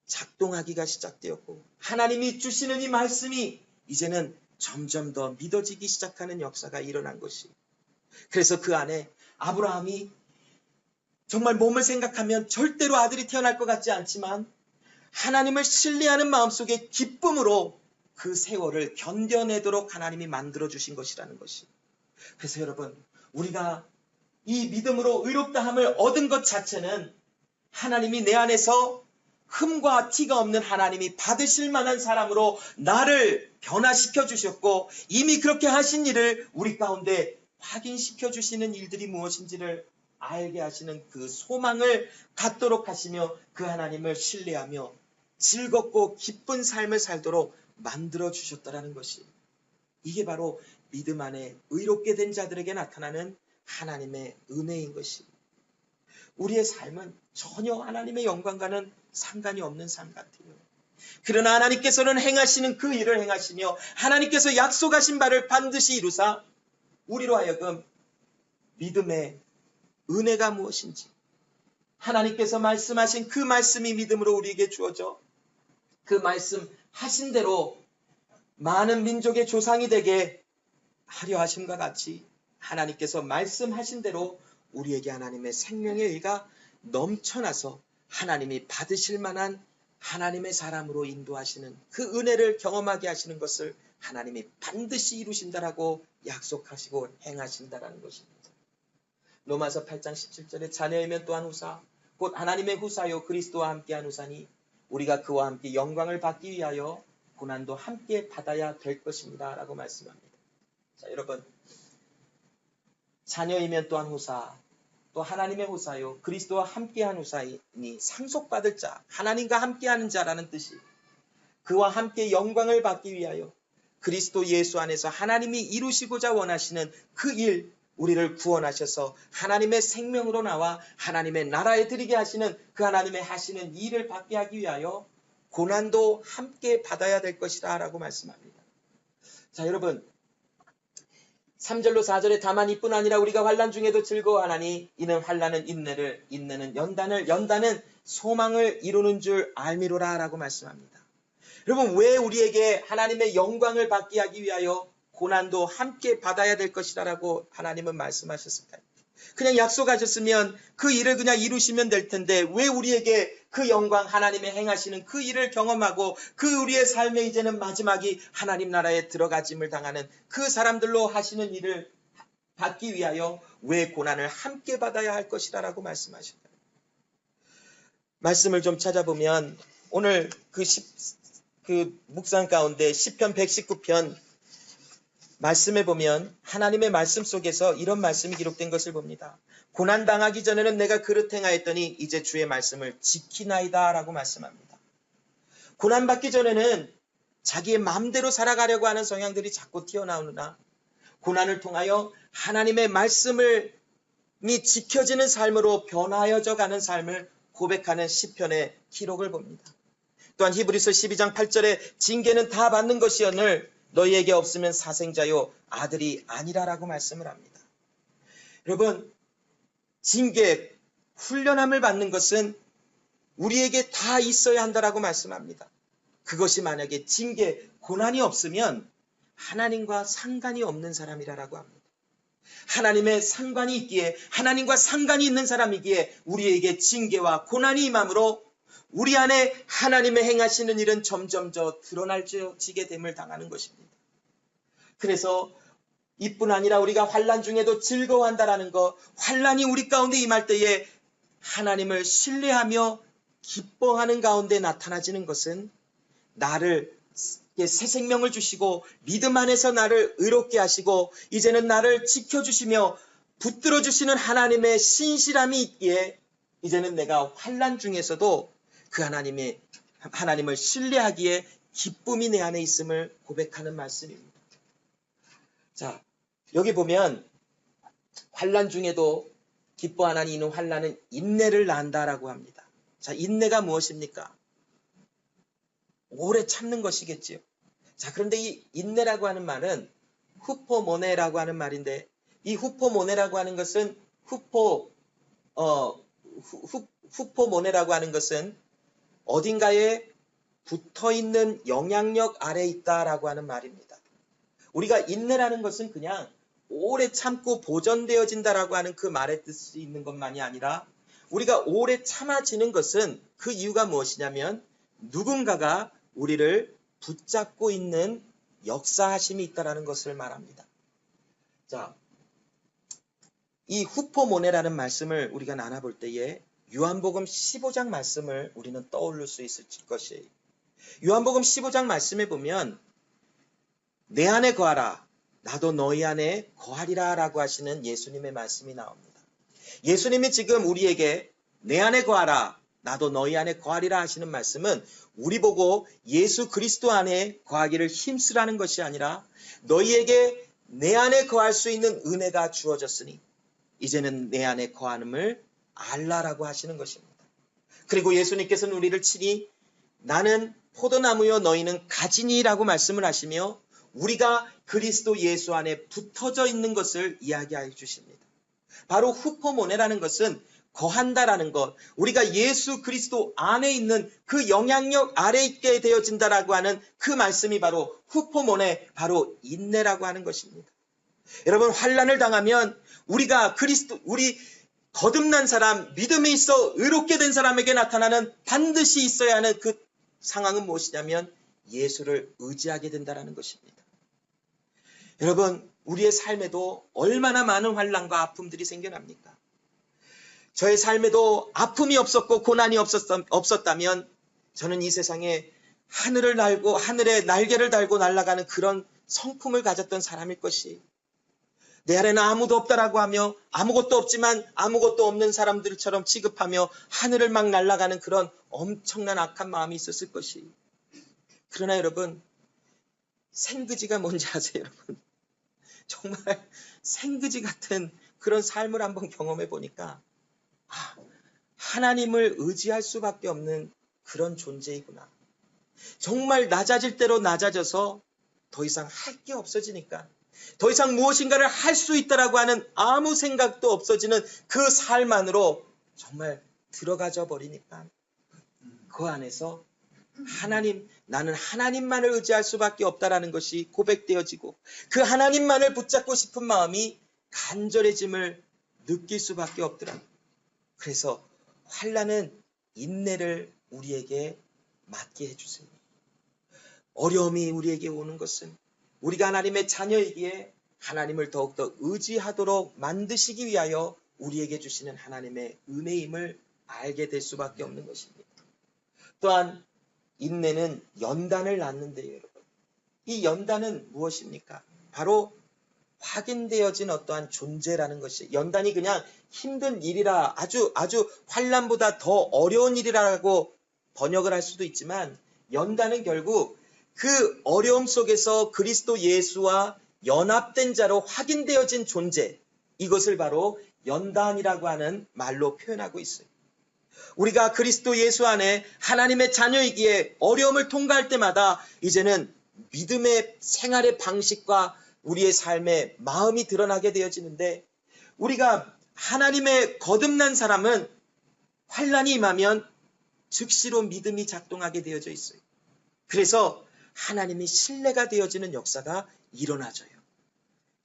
작동하기가 시작되었고 하나님이 주시는 이 말씀이 이제는 점점 더 믿어지기 시작하는 역사가 일어난 것이 그래서 그 안에 아브라함이 정말 몸을 생각하면 절대로 아들이 태어날 것 같지 않지만 하나님을 신뢰하는 마음속에 기쁨으로 그 세월을 견뎌내도록 하나님이 만들어주신 것이라는 것이 그래서 여러분 우리가 이 믿음으로 의롭다함을 얻은 것 자체는 하나님이 내 안에서 흠과 티가 없는 하나님이 받으실 만한 사람으로 나를 변화시켜 주셨고 이미 그렇게 하신 일을 우리 가운데 확인시켜 주시는 일들이 무엇인지를 알게 하시는 그 소망을 갖도록 하시며 그 하나님을 신뢰하며 즐겁고 기쁜 삶을 살도록 만들어 주셨다라는 것이 이게 바로 믿음 안에 의롭게 된 자들에게 나타나는 하나님의 은혜인 것이 우리의 삶은 전혀 하나님의 영광과는 상관이 없는 삶 같아요. 그러나 하나님께서는 행하시는 그 일을 행하시며 하나님께서 약속하신 바를 반드시 이루사 우리로 하여금 믿음의 은혜가 무엇인지 하나님께서 말씀하신 그 말씀이 믿음으로 우리에게 주어져 그 말씀 하신 대로 많은 민족의 조상이 되게 하려 하심과 같이 하나님께서 말씀하신 대로 우리에게 하나님의 생명의 의가 넘쳐나서 하나님이 받으실 만한 하나님의 사람으로 인도하시는 그 은혜를 경험하게 하시는 것을 하나님이 반드시 이루신다라고 약속하시고 행하신다라는 것입니다. 로마서 8장 17절에 자녀이면 또한 후사 곧 하나님의 후사요 그리스도와 함께한 후사니 우리가 그와 함께 영광을 받기 위하여 고난도 함께 받아야 될 것입니다 라고 말씀합니다. 자 여러분 자녀이면 또한 후사 또 하나님의 후사요 그리스도와 함께한 후사이니 상속받을 자 하나님과 함께하는 자라는 뜻이 그와 함께 영광을 받기 위하여 그리스도 예수 안에서 하나님이 이루시고자 원하시는 그 일 우리를 구원하셔서 하나님의 생명으로 나와 하나님의 나라에 들이게 하시는 그 하나님의 하시는 일을 받게 하기 위하여 고난도 함께 받아야 될 것이다 라고 말씀합니다. 자 여러분 3절로 4절에 다만 이뿐 아니라 우리가 환난 중에도 즐거워하나니 이는 환난은 인내를 인내는 연단을 연단은 소망을 이루는 줄 알미로라 라고 말씀합니다. 여러분 왜 우리에게 하나님의 영광을 받게 하기 위하여 고난도 함께 받아야 될 것이라고 하나님은 말씀하셨을까요? 그냥 약속하셨으면 그 일을 그냥 이루시면 될 텐데 왜 우리에게 그 영광 하나님의 행하시는 그 일을 경험하고 그 우리의 삶의 이제는 마지막이 하나님 나라에 들어가짐을 당하는 그 사람들로 하시는 일을 받기 위하여 왜 고난을 함께 받아야 할 것이라고 말씀하실까요? 말씀을 좀 찾아보면 오늘 그 묵상 가운데 시편 119편 말씀에 보면 하나님의 말씀 속에서 이런 말씀이 기록된 것을 봅니다. 고난당하기 전에는 내가 그릇 행하였더니 이제 주의 말씀을 지키나이다 라고 말씀합니다. 고난받기 전에는 자기의 마음대로 살아가려고 하는 성향들이 자꾸 튀어나오느나 고난을 통하여 하나님의 말씀을 지켜지는 삶으로 변화하여져 가는 삶을 고백하는 시편의 기록을 봅니다. 또한 히브리서 12장 8절에 징계는 다 받는 것이오늘 너희에게 없으면 사생자요 아들이 아니라라고 말씀을 합니다. 여러분, 징계, 훈련함을 받는 것은 우리에게 다 있어야 한다라고 말씀합니다. 그것이 만약에 징계, 고난이 없으면 하나님과 상관이 없는 사람이라고 합니다. 하나님의 상관이 있기에, 하나님과 상관이 있는 사람이기에 우리에게 징계와 고난이 임함으로 우리 안에 하나님의 행하시는 일은 점점 더 드러날지게 됨을 당하는 것입니다. 그래서 이뿐 아니라 우리가 환난 중에도 즐거워한다라는 것, 환난이 우리 가운데 임할 때에 하나님을 신뢰하며 기뻐하는 가운데 나타나지는 것은 나를 새 생명을 주시고 믿음 안에서 나를 의롭게 하시고 이제는 나를 지켜주시며 붙들어 주시는 하나님의 신실함이 있기에 이제는 내가 환난 중에서도 그 하나님을 신뢰하기에 기쁨이 내 안에 있음을 고백하는 말씀입니다. 자, 여기 보면 환난 중에도 기뻐하나니 이는 환난은 인내를 낳는다라고 합니다. 자, 인내가 무엇입니까? 오래 참는 것이겠지요. 자, 그런데 이 인내라고 하는 말은 후포모네라고 하는 말인데 이 후포모네라고 하는 것은 후포모네라고 하는 것은 어딘가에 붙어있는 영향력 아래에 있다라고 하는 말입니다. 우리가 인내라는 것은 그냥 오래 참고 보존되어진다라고 하는 그 말의 뜻이 있는 것만이 아니라 우리가 오래 참아지는 것은 그 이유가 무엇이냐면 누군가가 우리를 붙잡고 있는 역사하심이 있다라는 것을 말합니다. 자, 이 후포모네라는 말씀을 우리가 나눠볼 때에 요한복음 15장 말씀을 우리는 떠올릴 수 있을 것이에요. 요한복음 15장 말씀에 보면 내 안에 거하라 나도 너희 안에 거하리라 라고 하시는 예수님의 말씀이 나옵니다. 예수님이 지금 우리에게 내 안에 거하라 나도 너희 안에 거하리라 하시는 말씀은 우리 보고 예수 그리스도 안에 거하기를 힘쓰라는 것이 아니라 너희에게 내 안에 거할 수 있는 은혜가 주어졌으니 이제는 내 안에 거함을 알라라고 하시는 것입니다. 그리고 예수님께서는 우리를 친히 나는 포도나무요 너희는 가지니라고 말씀을 하시며 우리가 그리스도 예수 안에 붙어져 있는 것을 이야기해 주십니다. 바로 후포모네라는 것은 거한다라는 것, 우리가 예수 그리스도 안에 있는 그 영향력 아래 있게 되어진다라고 하는 그 말씀이 바로 후포모네, 바로 인내라고 하는 것입니다. 여러분, 환난을 당하면 우리 거듭난 사람, 믿음이 있어 의롭게 된 사람에게 나타나는 반드시 있어야 하는 그 상황은 무엇이냐면 예수를 의지하게 된다는 것입니다. 여러분, 우리의 삶에도 얼마나 많은 환난과 아픔들이 생겨납니까? 저의 삶에도 아픔이 없었고 고난이 없었다면 저는 이 세상에 하늘을 날고 하늘에 날개를 달고 날아가는 그런 성품을 가졌던 사람일 것이 내 안에는 아무도 없다라고 하며 아무것도 없지만 아무것도 없는 사람들처럼 취급하며 하늘을 막 날아가는 그런 엄청난 악한 마음이 있었을 것이. 그러나 여러분, 생그지가 뭔지 아세요, 여러분? 정말 생그지 같은 그런 삶을 한번 경험해 보니까 하나님을 의지할 수밖에 없는 그런 존재이구나. 정말 낮아질 대로 낮아져서 더 이상 할 게 없어지니까 더 이상 무엇인가를 할 수 있다라고 하는 아무 생각도 없어지는 그 삶 안으로 정말 들어가져 버리니까 그 안에서 나는 하나님만을 의지할 수밖에 없다라는 것이 고백되어지고 그 하나님만을 붙잡고 싶은 마음이 간절해짐을 느낄 수밖에 없더라. 그래서 환난은 인내를 우리에게 맡게 해주세요. 어려움이 우리에게 오는 것은 우리가 하나님의 자녀이기에 하나님을 더욱더 의지하도록 만드시기 위하여 우리에게 주시는 하나님의 은혜임을 알게 될 수밖에 없는 것입니다. 또한 인내는 연단을 낳는데요, 여러분. 이 연단은 무엇입니까? 바로 확인되어진 어떠한 존재라는 것이, 연단이 그냥 힘든 일이라, 아주 환난보다 더 어려운 일이라고 번역을 할 수도 있지만, 연단은 결국 그 어려움 속에서 그리스도 예수와 연합된 자로 확인되어진 존재, 이것을 바로 연단이라고 하는 말로 표현하고 있어요. 우리가 그리스도 예수 안에 하나님의 자녀이기에 어려움을 통과할 때마다 이제는 믿음의 생활의 방식과 우리의 삶의 마음이 드러나게 되어지는데, 우리가 하나님의 거듭난 사람은 환난이 임하면 즉시로 믿음이 작동하게 되어져 있어요. 그래서 하나님이 신뢰가 되어지는 역사가 일어나져요.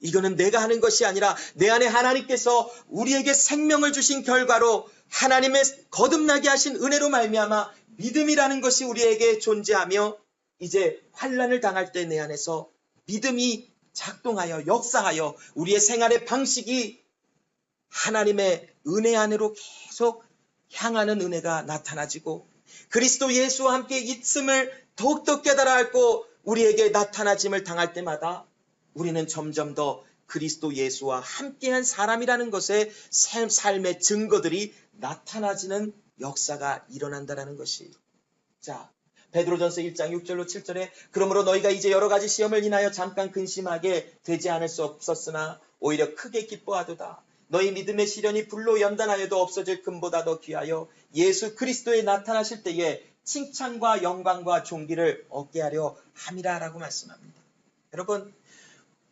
이거는 내가 하는 것이 아니라 내 안에 하나님께서 우리에게 생명을 주신 결과로 하나님의 거듭나게 하신 은혜로 말미암아 믿음이라는 것이 우리에게 존재하며, 이제 환난을 당할 때 내 안에서 믿음이 작동하여 역사하여 우리의 생활의 방식이 하나님의 은혜 안으로 계속 향하는 은혜가 나타나지고, 그리스도 예수와 함께 있음을 더욱더 깨달아 알고 우리에게 나타나짐을 당할 때마다 우리는 점점 더 그리스도 예수와 함께한 사람이라는 것의 삶의 증거들이 나타나지는 역사가 일어난다는 것이. 자, 베드로전서 1장 6절로 7절에 그러므로 너희가 이제 여러 가지 시험을 인하여 잠깐 근심하게 되지 않을 수 없었으나 오히려 크게 기뻐하도다. 너희 믿음의 시련이 불로 연단하여도 없어질 금보다 더 귀하여 예수 그리스도에 나타나실 때에 칭찬과 영광과 존귀를 얻게 하려 함이라 라고 말씀합니다. 여러분,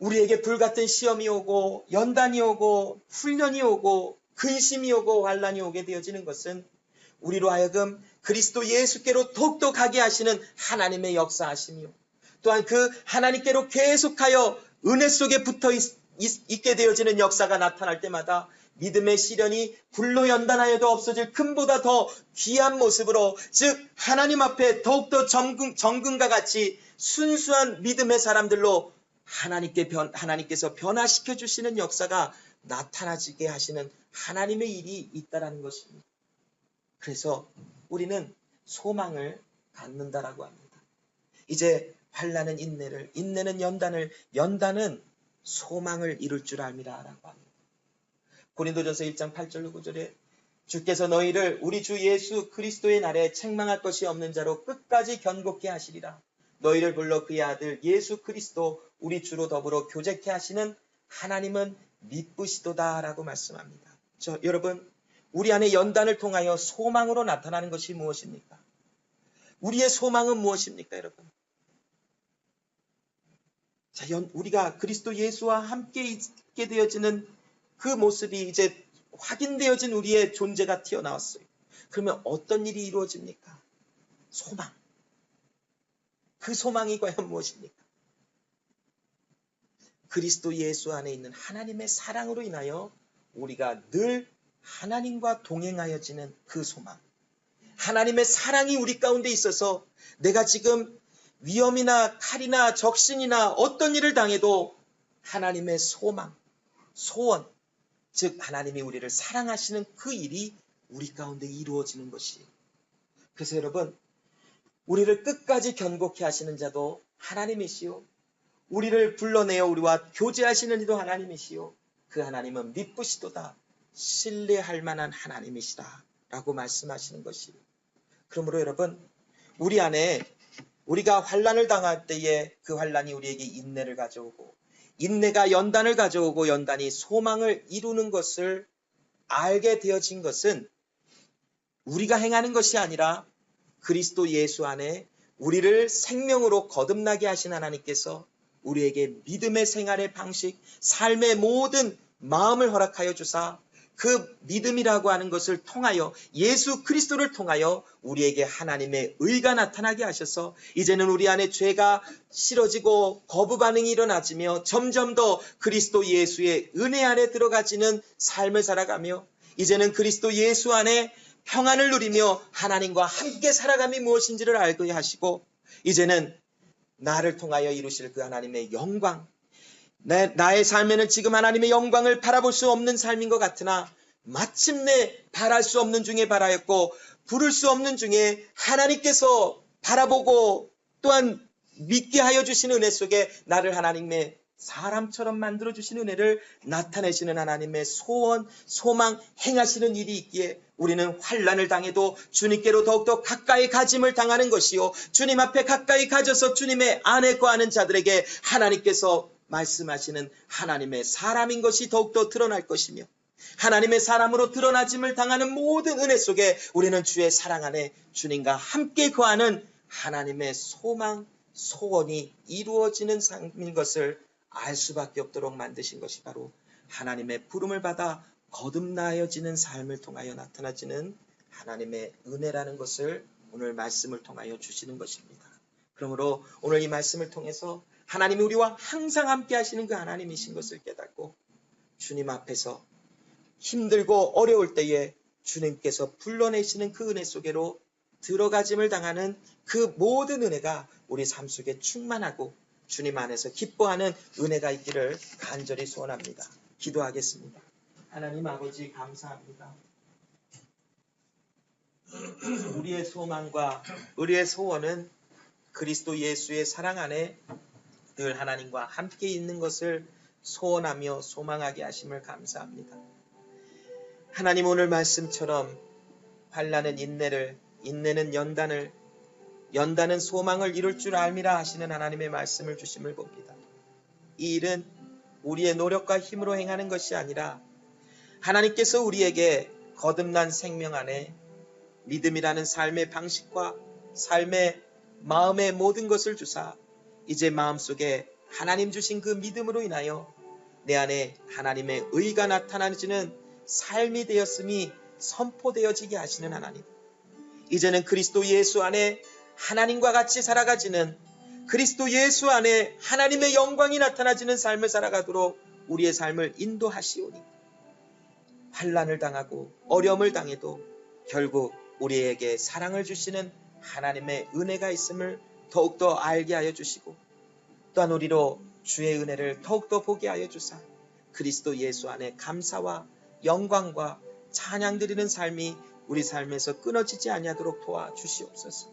우리에게 불같은 시험이 오고 연단이 오고 훈련이 오고 근심이 오고 환난이 오게 되어지는 것은 우리로 하여금 그리스도 예수께로 더욱더 가게 하시는 하나님의 역사하심이요, 또한 그 하나님께로 계속하여 은혜 속에 붙어 있게 되어지는 역사가 나타날 때마다 믿음의 시련이 불로 연단하여도 없어질 금보다 더 귀한 모습으로, 즉 하나님 앞에 더욱더 정금과 같이 순수한 믿음의 사람들로 하나님께서 변화시켜 주시는 역사가 나타나지게 하시는 하나님의 일이 있다라는 것입니다. 그래서 우리는 소망을 갖는다라고 합니다. 이제 환난은 인내를, 인내는 연단을, 연단은 소망을 이룰 줄 알미라라고 합니다. 고린도전서 1장 8절로 9절에 주께서 너희를 우리 주 예수 그리스도의 날에 책망할 것이 없는 자로 끝까지 견고케 하시리라. 너희를 불러 그의 아들 예수 그리스도 우리 주로 더불어 교제케 하시는 하나님은 미쁘시도다 라고 말씀합니다. 여러분, 우리 안에 연단을 통하여 소망으로 나타나는 것이 무엇입니까? 우리의 소망은 무엇입니까, 여러분? 자, 우리가 그리스도 예수와 함께 있게 되어지는 그 모습이 이제 확인되어진 우리의 존재가 튀어나왔어요. 그러면 어떤 일이 이루어집니까? 소망. 그 소망이 과연 무엇입니까? 그리스도 예수 안에 있는 하나님의 사랑으로 인하여 우리가 늘 하나님과 동행하여지는 그 소망. 하나님의 사랑이 우리 가운데 있어서 내가 지금 위험이나 칼이나 적신이나 어떤 일을 당해도 하나님의 소망, 소원, 즉 하나님이 우리를 사랑하시는 그 일이 우리 가운데 이루어지는 것이에요. 그래서 여러분, 우리를 끝까지 견고케 하시는 자도 하나님이시요, 우리를 불러내어 우리와 교제하시는 이도 하나님이시요, 그 하나님은 미쁘시도다, 신뢰할 만한 하나님이시다 라고 말씀하시는 것이에요. 그러므로 여러분, 우리 안에 우리가 환난을 당할 때에 그 환난이 우리에게 인내를 가져오고, 인내가 연단을 가져오고 연단이 소망을 이루는 것을 알게 되어진 것은 우리가 행하는 것이 아니라 그리스도 예수 안에 우리를 생명으로 거듭나게 하신 하나님께서 우리에게 믿음의 생활의 방식, 삶의 모든 마음을 허락하여 주사 그 믿음이라고 하는 것을 통하여, 예수 그리스도를 통하여 우리에게 하나님의 의가 나타나게 하셔서 이제는 우리 안에 죄가 싫어지고 거부 반응이 일어나지며 점점 더 그리스도 예수의 은혜 안에 들어가지는 삶을 살아가며, 이제는 그리스도 예수 안에 평안을 누리며 하나님과 함께 살아감이 무엇인지를 알게 하시고, 이제는 나를 통하여 이루실 그 하나님의 영광, 나의 삶에는 지금 하나님의 영광을 바라볼 수 없는 삶인 것 같으나 마침내 바랄 수 없는 중에 바라였고 부를 수 없는 중에 하나님께서 바라보고 또한 믿게 하여 주시는 은혜 속에 나를 하나님의 사람처럼 만들어주신 은혜를 나타내시는 하나님의 소원, 소망, 행하시는 일이 있기에 우리는 환난을 당해도 주님께로 더욱더 가까이 가짐을 당하는 것이요, 주님 앞에 가까이 가져서 주님의 안에 거하는 자들에게 하나님께서 말씀하시는 하나님의 사람인 것이 더욱더 드러날 것이며, 하나님의 사람으로 드러나짐을 당하는 모든 은혜 속에 우리는 주의 사랑 안에 주님과 함께 거하는 하나님의 소망, 소원이 이루어지는 삶인 것을 알 수밖에 없도록 만드신 것이 바로 하나님의 부름을 받아 거듭나여지는 삶을 통하여 나타나지는 하나님의 은혜라는 것을 오늘 말씀을 통하여 주시는 것입니다. 그러므로 오늘 이 말씀을 통해서 하나님이 우리와 항상 함께 하시는 그 하나님이신 것을 깨닫고 주님 앞에서 힘들고 어려울 때에 주님께서 불러내시는 그 은혜 속으로 들어가짐을 당하는 그 모든 은혜가 우리 삶 속에 충만하고 주님 안에서 기뻐하는 은혜가 있기를 간절히 소원합니다. 기도하겠습니다. 하나님 아버지, 감사합니다. 우리의 소망과 우리의 소원은 그리스도 예수의 사랑 안에 늘 하나님과 함께 있는 것을 소원하며 소망하게 하심을 감사합니다. 하나님, 오늘 말씀처럼 환난은 인내를, 인내는 연단을, 연단은 소망을 이룰 줄 알미라 하시는 하나님의 말씀을 주심을 봅니다. 이 일은 우리의 노력과 힘으로 행하는 것이 아니라 하나님께서 우리에게 거듭난 생명 안에 믿음이라는 삶의 방식과 삶의 마음의 모든 것을 주사 이제 마음속에 하나님 주신 그 믿음으로 인하여 내 안에 하나님의 의가 나타나지는 삶이 되었음이 선포되어지게 하시는 하나님, 이제는 그리스도 예수 안에 하나님과 같이 살아가지는, 그리스도 예수 안에 하나님의 영광이 나타나지는 삶을 살아가도록 우리의 삶을 인도하시오니 환난을 당하고 어려움을 당해도 결국 우리에게 사랑을 주시는 하나님의 은혜가 있음을 더욱더 알게 하여 주시고, 또한 우리로 주의 은혜를 더욱더 보게 하여 주사 그리스도 예수 안에 감사와 영광과 찬양 드리는 삶이 우리 삶에서 끊어지지 아니하도록 도와주시옵소서.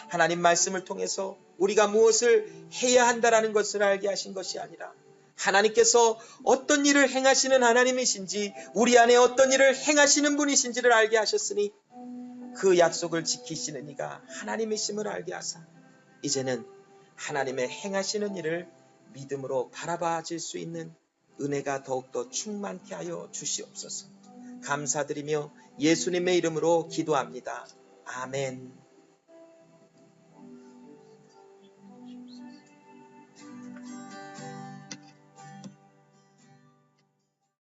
하나님 말씀을 통해서 우리가 무엇을 해야 한다라는 것을 알게 하신 것이 아니라 하나님께서 어떤 일을 행하시는 하나님이신지, 우리 안에 어떤 일을 행하시는 분이신지를 알게 하셨으니 그 약속을 지키시는 이가 하나님이심을 알게 하사 이제는 하나님의 행하시는 일을 믿음으로 바라봐질 수 있는 은혜가 더욱더 충만케 하여 주시옵소서. 감사드리며 예수님의 이름으로 기도합니다. 아멘.